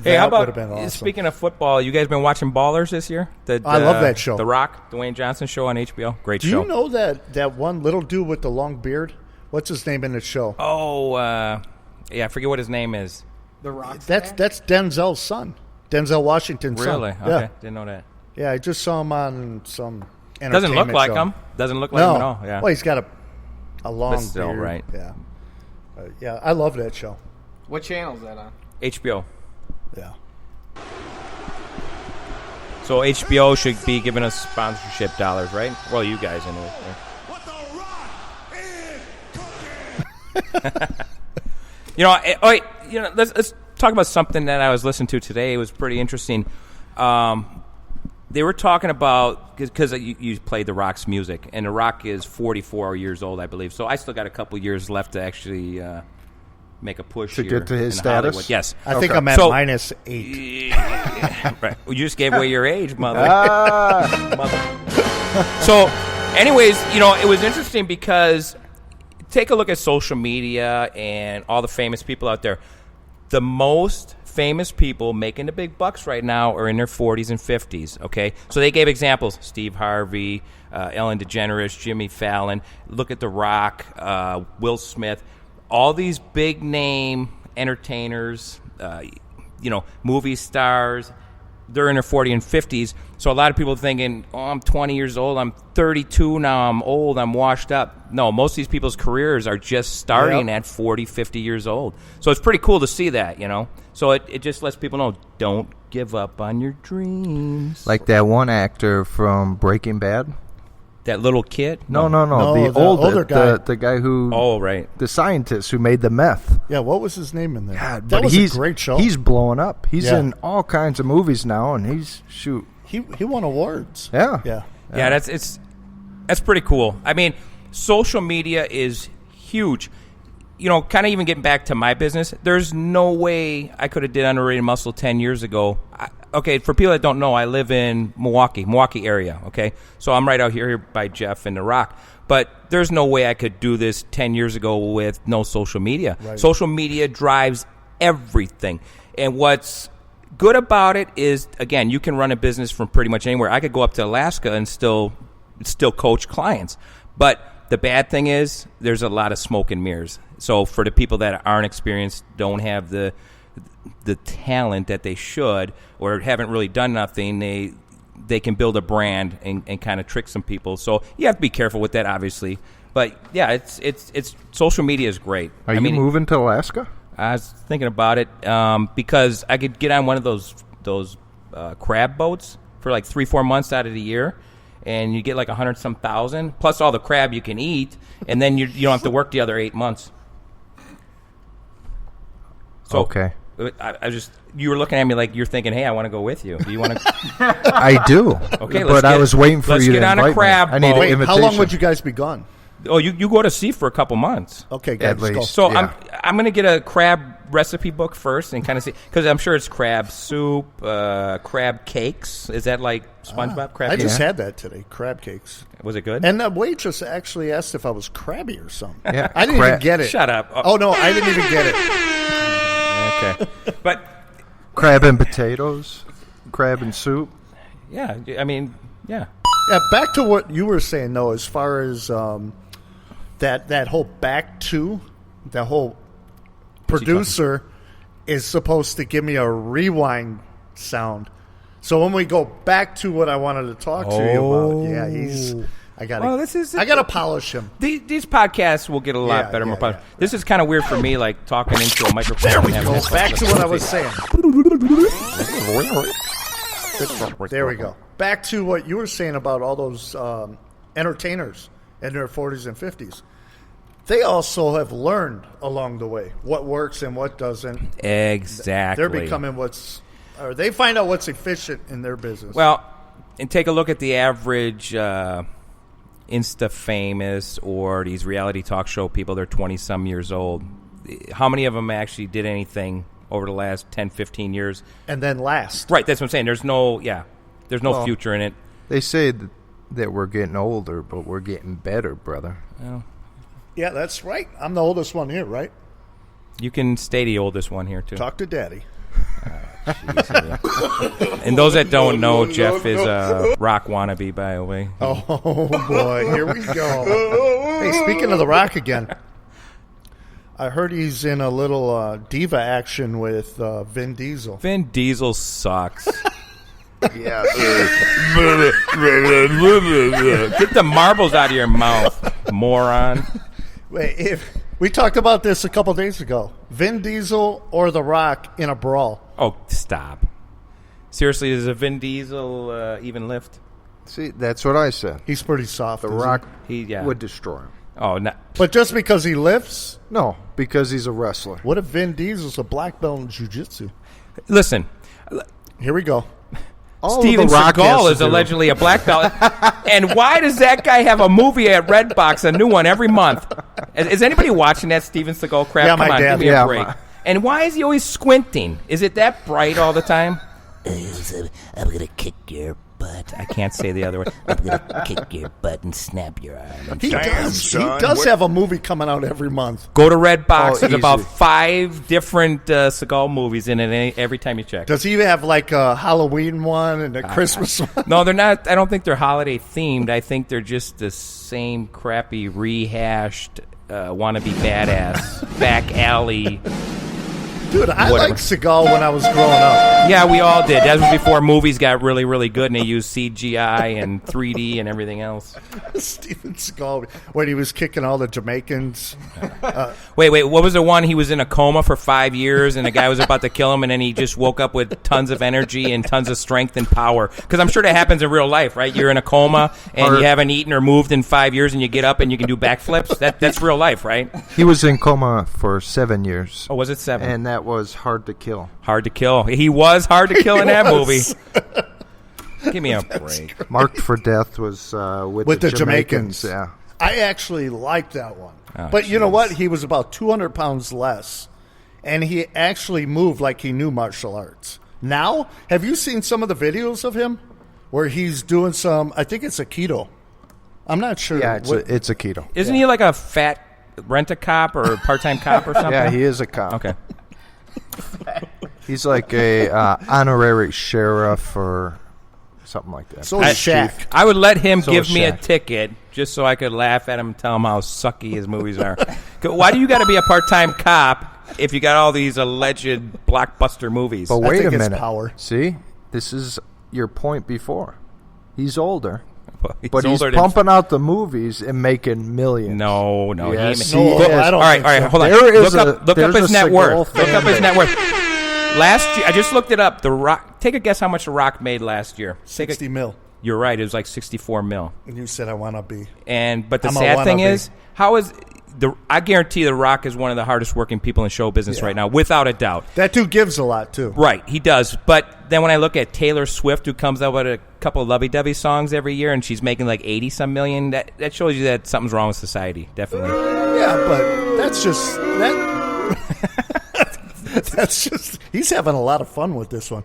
Speaker 3: Hey, how
Speaker 2: That would've
Speaker 3: about
Speaker 2: been awesome.
Speaker 3: speaking of football? You guys been watching Ballers this year?
Speaker 2: I love that show.
Speaker 3: The Rock, Dwayne Johnson show on HBO. Great
Speaker 2: Do
Speaker 3: show.
Speaker 2: you know that one little dude with the long beard? What's his name in the show?
Speaker 3: Oh, yeah, I forget what his name is.
Speaker 5: The Rock.
Speaker 2: That's Denzel's son. Denzel Washington's son.
Speaker 3: Really?
Speaker 2: Yeah.
Speaker 3: Okay, didn't know that.
Speaker 2: Yeah, I just saw him on some entertainment
Speaker 3: Doesn't look like
Speaker 2: show.
Speaker 3: him. Doesn't look like
Speaker 2: No.
Speaker 3: him at all. Yeah.
Speaker 2: Well, he's got a long
Speaker 3: But still,
Speaker 2: beard.
Speaker 3: right.
Speaker 2: Yeah. Yeah, I love that show.
Speaker 5: What channel is that on?
Speaker 3: HBO.
Speaker 2: Yeah.
Speaker 3: So HBO should be giving us sponsorship dollars, right? Well, you guys anyway.
Speaker 1: What the Rock is cooking.
Speaker 3: Let's talk about something that I was listening to today. It was pretty interesting. They were talking about, because you played The Rock's music, and The Rock is 44 years old, I believe. So I still got a couple years left to actually make a push
Speaker 4: To
Speaker 3: here
Speaker 4: get to his
Speaker 3: in
Speaker 4: status?
Speaker 3: Hollywood. Yes.
Speaker 2: I think I'm at
Speaker 3: So-
Speaker 2: -8.
Speaker 3: Right. Well, you just gave away your age, mother. So, anyways, it was interesting because take a look at social media and all the famous people out there. The most famous people making the big bucks right now are in their 40s and 50s, okay? So they gave examples. Steve Harvey, Ellen DeGeneres, Jimmy Fallon. Look at The Rock, Will Smith. All these big-name entertainers, movie stars, they're in their 40s and 50s. So a lot of people are thinking, I'm 20 years old, I'm 32 now, I'm old, I'm washed up. No, most of these people's careers are just starting at 40, 50 years old. So it's pretty cool to see that, So it just lets people know, don't give up on your dreams.
Speaker 4: Like that one actor from Breaking Bad.
Speaker 3: That little kid?
Speaker 4: No.
Speaker 2: No,
Speaker 4: The
Speaker 2: the older guy.
Speaker 4: The guy who.
Speaker 3: Oh, right.
Speaker 4: The scientist who made the meth.
Speaker 2: Yeah, what was his name in there?
Speaker 4: God,
Speaker 2: that
Speaker 4: but
Speaker 2: was
Speaker 4: he's
Speaker 2: a great show.
Speaker 4: He's blowing up. He's
Speaker 2: Yeah.
Speaker 4: in all kinds of movies now, and
Speaker 2: He won awards.
Speaker 4: Yeah.
Speaker 2: Yeah.
Speaker 3: Yeah, that's pretty cool. I mean, social media is huge. Kind of even getting back to my business, there's no way I could have did Underrated Muscle 10 years ago. Okay, for people that don't know, I live in Milwaukee area, okay? So I'm right out here by Jeff and The Rock. But there's no way I could do this 10 years ago with no social media.
Speaker 2: Right.
Speaker 3: Social media drives everything. And what's good about it is, again, you can run a business from pretty much anywhere. I could go up to Alaska and still coach clients. But the bad thing is there's a lot of smoke and mirrors. So for the people that aren't experienced, don't have the talent that they should, or haven't really done nothing, they can build a brand and kind of trick some people. So you have to be careful with that, obviously. But yeah, it's social media is great.
Speaker 4: Are you moving to Alaska?
Speaker 3: I was thinking about it because I could get on one of those crab boats for like 3-4 months out of the year, and you get like 100-some thousand plus all the crab you can eat, and then you don't have to work the other 8 months. So,
Speaker 4: okay.
Speaker 3: You were looking at me like you're thinking, hey, I want to go with you. Do you want to?
Speaker 4: I do.
Speaker 3: Okay,
Speaker 4: but I was waiting for you to
Speaker 3: get on
Speaker 4: invite
Speaker 3: a crab
Speaker 4: me. I need
Speaker 3: boat.
Speaker 4: an
Speaker 2: Wait, how
Speaker 4: invitation.
Speaker 2: long would you guys be gone?
Speaker 3: Oh, you go to sea for a couple months.
Speaker 2: Okay,
Speaker 4: At
Speaker 2: guys, go.
Speaker 4: least.
Speaker 3: So
Speaker 4: Yeah.
Speaker 3: I'm going to get a crab recipe book first and kind of see, because I'm sure it's crab soup, crab cakes. Is that like SpongeBob crab?
Speaker 2: I
Speaker 3: cakes?
Speaker 2: just had that today, crab cakes.
Speaker 3: Was it good?
Speaker 2: And the waitress actually asked if I was crabby or something.
Speaker 4: Yeah,
Speaker 2: I didn't even get it.
Speaker 3: Shut up.
Speaker 2: Oh, no, I didn't even get it.
Speaker 3: Okay, but
Speaker 4: Crab and potatoes, crab and soup.
Speaker 3: yeah, I mean, yeah.
Speaker 2: Yeah, back to what you were saying, though, as far as that whole back to, the whole producer is supposed to give me a rewind sound. So when we go back to what I wanted to talk to you about, yeah, I gotta polish him.
Speaker 3: These podcasts will get a lot
Speaker 2: Yeah,
Speaker 3: better.
Speaker 2: yeah,
Speaker 3: More popular.
Speaker 2: yeah.
Speaker 3: This is kind of weird for me, like talking into a microphone.
Speaker 2: There we
Speaker 3: and
Speaker 2: go.
Speaker 3: having
Speaker 2: Back to what I was saying. There we go. Back to what you were saying about all those entertainers in their 40s and 50s. They also have learned along the way what works and what doesn't.
Speaker 3: Exactly.
Speaker 2: They're becoming they find out what's efficient in their business.
Speaker 3: Well, and take a look at the average Insta famous or these reality talk show people. They're 20-some years old. How many of them actually did anything over the last 10, 15 years?
Speaker 2: and then last.
Speaker 3: Right, that's what I'm saying. There's no
Speaker 4: Well,
Speaker 3: future in it.
Speaker 4: They say that we're getting older, but we're getting better, brother.
Speaker 2: Yeah, that's right. I'm the oldest one here, right?
Speaker 3: You can stay the oldest one here, too.
Speaker 2: Talk to Daddy.
Speaker 3: And those that don't know, Jeff is a rock wannabe, by the way.
Speaker 2: Oh, boy. Here we go. Hey, speaking of The Rock again, I heard he's in a little diva action with Vin Diesel.
Speaker 3: Vin Diesel sucks.
Speaker 4: Yeah.
Speaker 3: Get the marbles out of your mouth, moron.
Speaker 2: Wait, we talked about this a couple days ago. Vin Diesel or The Rock in a brawl?
Speaker 3: Oh, stop. Seriously, does a Vin Diesel even lift?
Speaker 4: See, that's what I said.
Speaker 2: He's pretty soft.
Speaker 4: The
Speaker 2: isn't
Speaker 4: Rock
Speaker 3: He
Speaker 4: would destroy him.
Speaker 3: Oh, no.
Speaker 2: But just because he lifts?
Speaker 4: No, because he's a wrestler.
Speaker 2: What if Vin Diesel's a black belt in jiu-jitsu?
Speaker 3: Listen,
Speaker 2: Here we go.
Speaker 4: All
Speaker 3: Steven
Speaker 4: The Rock has
Speaker 3: Seagal
Speaker 4: to
Speaker 3: is
Speaker 4: do-
Speaker 3: allegedly a black belt. And why does that guy have a movie at Redbox, a new one, every month? Is anybody watching that Steven Seagal crap?
Speaker 2: Yeah,
Speaker 3: Come
Speaker 2: my
Speaker 3: on,
Speaker 2: dad.
Speaker 3: give me
Speaker 4: Yeah,
Speaker 3: a break.
Speaker 4: my-
Speaker 3: And why is he always squinting? Is it that bright all the time?
Speaker 6: I'm gonna kick your butt.
Speaker 3: I can't say the other way.
Speaker 6: I'm gonna kick your butt and snap your arm.
Speaker 2: He does have a movie coming out every month.
Speaker 3: Go to Redbox.
Speaker 4: Oh,
Speaker 3: There's about
Speaker 4: easy.
Speaker 3: 5 different Seagal movies in it every time you check.
Speaker 2: Does he have like a Halloween one and a Christmas one?
Speaker 3: No, they're not. I don't think they're holiday themed. I think they're just the same crappy rehashed wannabe badass back alley.
Speaker 2: Dude, I
Speaker 3: Whatever.
Speaker 2: liked Seagal when I was growing up.
Speaker 3: Yeah, we all did. That was before movies got really, really good and they used CGI and 3D and everything else.
Speaker 2: Steven Seagal, when he was kicking all the Jamaicans.
Speaker 3: Wait, what was the one? He was in a coma for 5 years and the guy was about to kill him and then he just woke up with tons of energy and tons of strength and power. Because I'm sure that happens in real life, right? You're in a coma and you haven't eaten or moved in 5 years and you get up and you can do backflips. That's real life, right?
Speaker 4: He was in coma for 7 years.
Speaker 3: Oh, was it 7?
Speaker 4: And that was hard to kill.
Speaker 3: Hard to kill. He was hard to kill in that
Speaker 2: was.
Speaker 3: movie. Give me a break.
Speaker 4: Marked for Death was with
Speaker 2: the Jamaicans.
Speaker 4: Yeah.
Speaker 2: I actually liked that one.
Speaker 3: Oh,
Speaker 2: but you know
Speaker 3: jeez.
Speaker 2: what? He was about 200 pounds less, and he actually moved like he knew martial arts. Now, have you seen some of the videos of him where he's doing some, I think it's Aikido. I'm not sure.
Speaker 4: Yeah, it's a keto.
Speaker 3: Isn't he like a fat rent-a-cop or part-time cop or something?
Speaker 4: Yeah, he is a cop.
Speaker 3: Okay.
Speaker 4: He's like a honorary sheriff or something like that.
Speaker 2: So is Shaq.
Speaker 3: I would let him
Speaker 4: So
Speaker 3: give
Speaker 4: is
Speaker 3: me a
Speaker 4: Shaq.
Speaker 3: ticket just so I could laugh at him and tell him how sucky his movies are. Why do you got to be a part-time cop if you got all these alleged blockbuster movies?
Speaker 4: But wait
Speaker 2: think
Speaker 4: a
Speaker 2: it's
Speaker 4: minute.
Speaker 2: power.
Speaker 4: See, this is your point before. He's older,
Speaker 3: He's
Speaker 4: but he's
Speaker 3: older than-
Speaker 4: pumping out the movies and making millions.
Speaker 3: No.
Speaker 4: Yes,
Speaker 3: he
Speaker 2: No,
Speaker 4: he is.
Speaker 2: I don't
Speaker 3: all right,
Speaker 2: think so.
Speaker 3: hold on.
Speaker 4: There is
Speaker 3: Look up
Speaker 4: there's
Speaker 3: his
Speaker 4: a
Speaker 3: net
Speaker 4: Seagal
Speaker 3: worth. Look
Speaker 4: fan
Speaker 3: up his
Speaker 4: base.
Speaker 3: net worth. Last year, I just looked it up. The Rock. Take a guess how much The Rock made last year. Take
Speaker 2: 60 mil.
Speaker 3: You're right. It was like 64 mil.
Speaker 2: And you said I want to be.
Speaker 3: But the
Speaker 2: I'm a
Speaker 3: sad thing
Speaker 2: wannabe.
Speaker 3: is, I guarantee The Rock is one of the hardest working people in show business
Speaker 2: Yeah.
Speaker 3: right now, without a doubt.
Speaker 2: That dude gives a lot, too.
Speaker 3: Right, he does. But then when I look at Taylor Swift, who comes out with a couple of lovey-dovey songs every year, and she's making like 80-some million, that shows you that something's wrong with society, definitely.
Speaker 2: Yeah, but that's just that's just he's having a lot of fun with this one.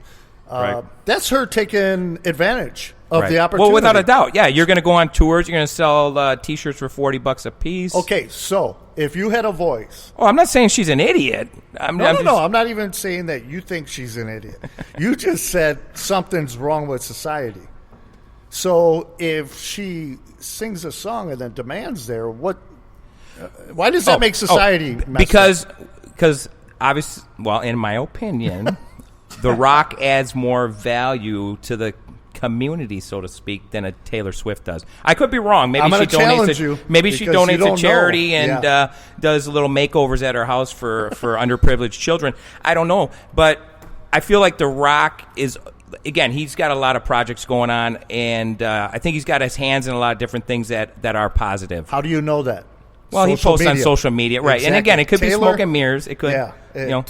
Speaker 3: Right.
Speaker 2: That's her taking advantage of
Speaker 3: Right.
Speaker 2: the opportunity.
Speaker 3: Well, without a doubt, yeah. You're going to go on tours. You're going to sell T-shirts for $40 a piece.
Speaker 2: Okay, so if you had a voice,
Speaker 3: Oh, I'm not saying she's an idiot.
Speaker 2: no, I'm not even saying that you think she's an idiot. You just said something's wrong with society. So if she sings a song and then demands there, what? Why does that make society? messed up?
Speaker 3: Because obviously, well, in my opinion, The Rock adds more value to the community, so to speak, than a Taylor Swift does. I could be wrong. Maybe
Speaker 2: I'm
Speaker 3: she
Speaker 2: gonna challenge
Speaker 3: donates.
Speaker 2: you
Speaker 3: Maybe she
Speaker 2: because you
Speaker 3: donates
Speaker 2: don't
Speaker 3: to charity
Speaker 2: know.
Speaker 3: and
Speaker 2: Yeah.
Speaker 3: does little makeovers at her house for underprivileged children. I don't know, but I feel like The Rock is. Again, he's got a lot of projects going on, and I think he's got his hands in a lot of different things that are positive.
Speaker 2: How do you know that?
Speaker 3: Well, he
Speaker 2: Social
Speaker 3: posts on
Speaker 2: media.
Speaker 3: social media, right? And
Speaker 2: Exactly.
Speaker 3: again, it could be
Speaker 2: Taylor-
Speaker 3: smoke and mirrors. It could,
Speaker 2: Yeah,
Speaker 3: you know,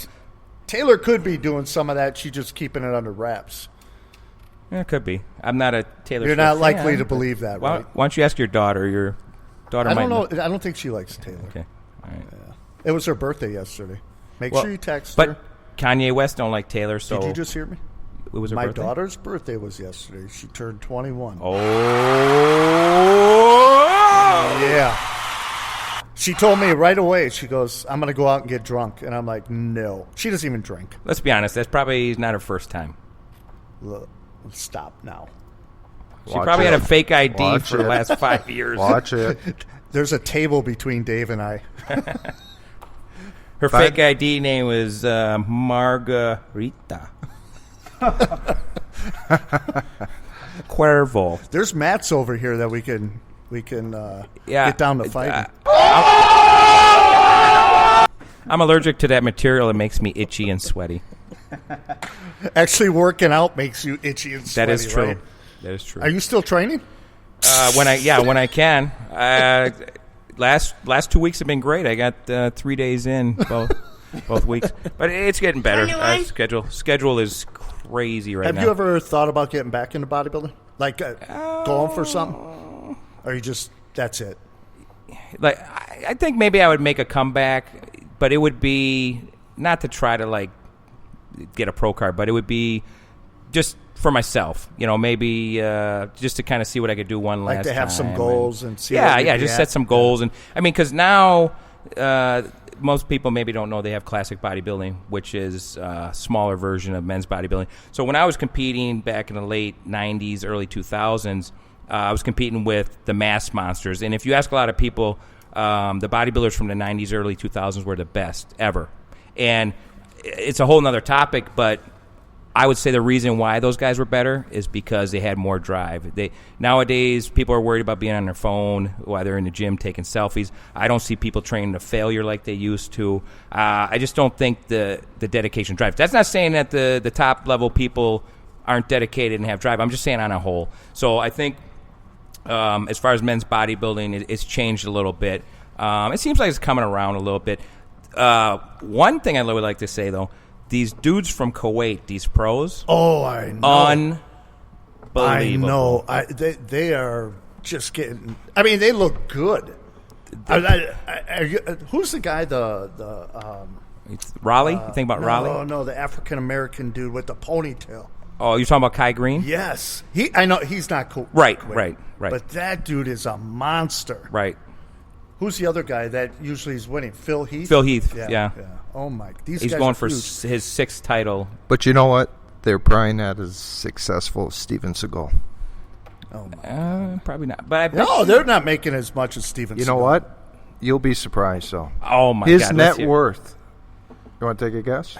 Speaker 2: Taylor could be doing some of that. She's just keeping it under wraps.
Speaker 3: yeah, it could be. I'm not a Taylor.
Speaker 2: You're
Speaker 3: Swift
Speaker 2: not likely
Speaker 3: fan,
Speaker 2: to
Speaker 3: but
Speaker 2: believe that,
Speaker 3: why,
Speaker 2: right?
Speaker 3: why don't you ask your daughter? Your daughter
Speaker 2: I
Speaker 3: might
Speaker 2: don't know. I don't think she likes Taylor.
Speaker 3: Okay, all right.
Speaker 2: It was her birthday yesterday. Make
Speaker 3: Well,
Speaker 2: sure you text
Speaker 3: but
Speaker 2: her.
Speaker 3: Kanye West don't like Taylor, so
Speaker 2: Did you just hear me?
Speaker 3: it was her
Speaker 2: My
Speaker 3: birthday?
Speaker 2: daughter's birthday was yesterday. She turned 21.
Speaker 3: Oh,
Speaker 2: Yeah. She told me right away, she goes, I'm going to go out and get drunk. And I'm like, no. She doesn't even drink.
Speaker 3: Let's be honest. That's probably not her first time.
Speaker 2: Look, stop now.
Speaker 3: She probably had a fake ID for the last 5 years.
Speaker 4: Watch it.
Speaker 2: There's a table between Dave and I.
Speaker 3: Her fake ID name was Margarita. Cuervo.
Speaker 2: There's mats over here that we can get down to fighting.
Speaker 3: I'm allergic to that material. It makes me itchy and sweaty.
Speaker 2: Actually, working out makes you itchy and sweaty.
Speaker 3: That is true.
Speaker 2: Right?
Speaker 3: That is true.
Speaker 2: Are you still training?
Speaker 3: When I can. Last 2 weeks have been great. I got 3 days in both weeks, but it's getting better. Schedule is crazy right now.
Speaker 2: Have you ever thought about getting back into bodybuilding, like going for something, or you just that's it?
Speaker 3: Like I think maybe I would make a comeback, but it would be not to try to like get a pro card, but it would be just for myself, maybe just to kind of see what I could do one last time.
Speaker 2: Like to have some goals and see.
Speaker 3: Just set some goals. And I mean, because now most people maybe don't know they have classic bodybuilding, which is a smaller version of men's bodybuilding. So when I was competing back in the late 90s, early 2000s, I was competing with the mass monsters. And if you ask a lot of people, the bodybuilders from the 90s, early 2000s were the best ever. And it's a whole nother topic, but I would say the reason why those guys were better is because they had more drive. Nowadays, people are worried about being on their phone while they're in the gym taking selfies. I don't see people training to failure like they used to. I just don't think the dedication drive. That's not saying that the top level people aren't dedicated and have drive. I'm just saying on a whole. So I think as far as men's bodybuilding, it's changed a little bit. It seems like it's coming around a little bit. One thing I would like to say, though, these dudes from Kuwait, these pros.
Speaker 2: Oh, I know.
Speaker 3: Unbelievable.
Speaker 2: I know. They are just getting. I mean, they look good. Who's the guy?
Speaker 3: It's Raleigh. You think about Raleigh?
Speaker 2: No, the African American dude with the ponytail.
Speaker 3: Oh, you're talking about Kai Green?
Speaker 2: Yes, I know he's not cool.
Speaker 3: Right.
Speaker 2: But that dude is a monster.
Speaker 3: Right.
Speaker 2: Who's the other guy that usually is winning? Phil Heath.
Speaker 3: Yeah.
Speaker 2: Oh my!
Speaker 3: He's
Speaker 2: guys
Speaker 3: going
Speaker 2: are
Speaker 3: for
Speaker 2: huge.
Speaker 3: his sixth title.
Speaker 4: But you know what? They're probably not as successful as Steven Seagal.
Speaker 2: Oh my!
Speaker 3: Probably not. But
Speaker 2: they're not making as much as Steven.
Speaker 4: You know what? You'll be surprised, though.
Speaker 3: Oh my
Speaker 4: His
Speaker 3: God!
Speaker 4: His net worth. You want to take a guess?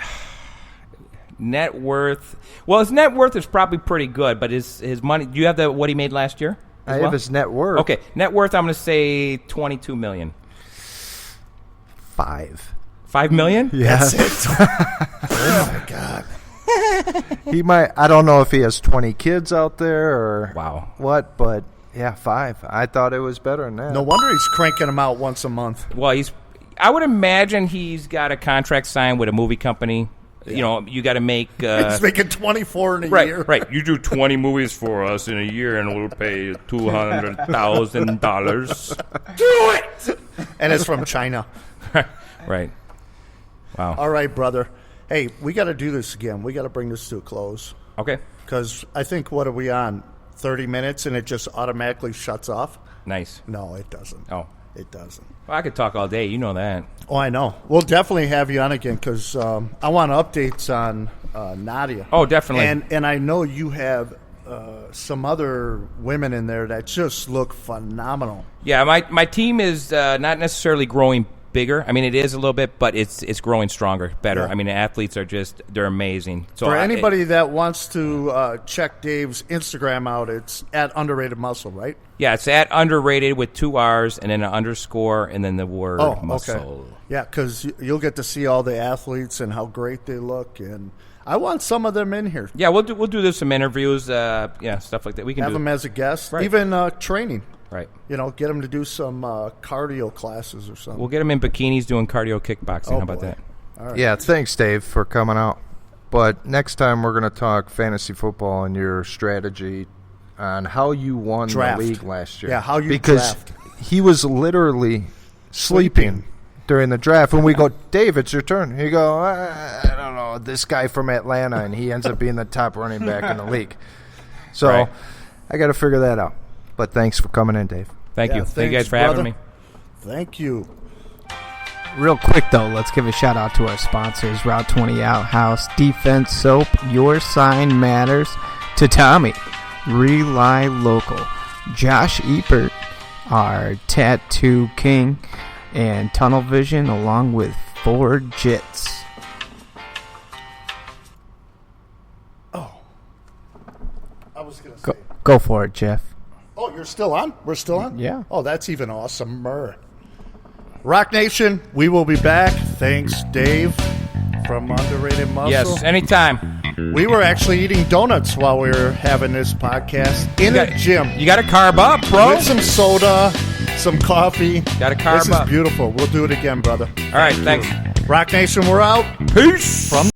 Speaker 3: Net worth. Well, his net worth is probably pretty good, but his money. Do you have what he made last year?
Speaker 4: I have his net worth.
Speaker 3: Okay, net worth. I'm going to say $22 million. 5 million?
Speaker 4: Yes.
Speaker 2: That's it. Oh my God.
Speaker 4: He might. I don't know if he has 20 kids out there or what, but yeah, 5. I thought it was better than that.
Speaker 2: No wonder he's cranking them out once a month.
Speaker 3: Well, I would imagine he's got a contract signed with a movie company. Yeah. You got to make.
Speaker 2: He's making 24 in a year.
Speaker 3: Right. You do 20 movies for us in a year, and we'll pay $200,000.
Speaker 2: Do it. And it's from China.
Speaker 3: Right. Wow.
Speaker 2: All right, brother. Hey, we got to do this again. We got to bring this to a close.
Speaker 3: Okay.
Speaker 2: Because I think, what are we on? 30 minutes, and it just automatically shuts off?
Speaker 3: Nice.
Speaker 2: No, it doesn't.
Speaker 3: Oh.
Speaker 2: It doesn't.
Speaker 3: Well, I could talk all day. You know that.
Speaker 2: Oh, I know. We'll definitely have you on again because I want updates on Nadia.
Speaker 3: Oh, definitely.
Speaker 2: And I know you have some other women in there that just look phenomenal.
Speaker 3: Yeah, my team is not necessarily growing bigger. I mean, it is a little bit, but it's growing stronger, better. Yeah. I mean, the athletes are they're amazing. So
Speaker 2: for anybody that wants to check Dave's Instagram out, it's at Underrated Muscle, right?
Speaker 3: Yeah, it's at Underrated with 2 R's and then an underscore and then the word muscle.
Speaker 2: Okay. Yeah, because you'll get to see all the athletes and how great they look, and I want some of them in here.
Speaker 3: Yeah, we'll do some interviews, stuff like that. We can
Speaker 2: have them as a guest,
Speaker 3: right.
Speaker 2: Even training.
Speaker 3: Right.
Speaker 2: Get them to do some cardio classes or something.
Speaker 3: We'll get them in bikinis doing cardio kickboxing. How about that?
Speaker 2: All right.
Speaker 4: Yeah, thanks, Dave, for coming out. But next time we're going to talk fantasy football and your strategy on how you won the league last year.
Speaker 2: Yeah, how you
Speaker 4: draft. Because he was literally sleeping during the draft. When we go, Dave, it's your turn. You go, I don't know, this guy from Atlanta, and he ends up being the top running back in the league. So I got to figure that out. But thanks for coming in, Dave.
Speaker 3: Thank you. Thank you guys for having me.
Speaker 2: Thank you.
Speaker 5: Real quick, though, let's give a shout-out to our sponsors, Route 20 Outhouse, Defense Soap, Your Sign Matters, to Tommy, Rely Local, Josh Ebert, our Tattoo King, and Tunnel Vision, along with Ford Jits.
Speaker 2: I was going to say.
Speaker 5: Go for it, Jeff.
Speaker 2: Oh, you're still on? We're still on?
Speaker 5: Yeah.
Speaker 2: Oh, that's even awesomer. Rock Nation, we will be back. Thanks, Dave, from Underrated Muscle.
Speaker 3: Yes, anytime.
Speaker 2: We were actually eating donuts while we were having this podcast in a gym.
Speaker 3: You got to carb up, bro.
Speaker 2: With some soda, some coffee.
Speaker 3: Got to carb
Speaker 2: This
Speaker 3: up.
Speaker 2: is beautiful. We'll do it again, brother.
Speaker 3: All right, thanks.
Speaker 2: Rock Nation, we're out.
Speaker 3: Peace.
Speaker 2: From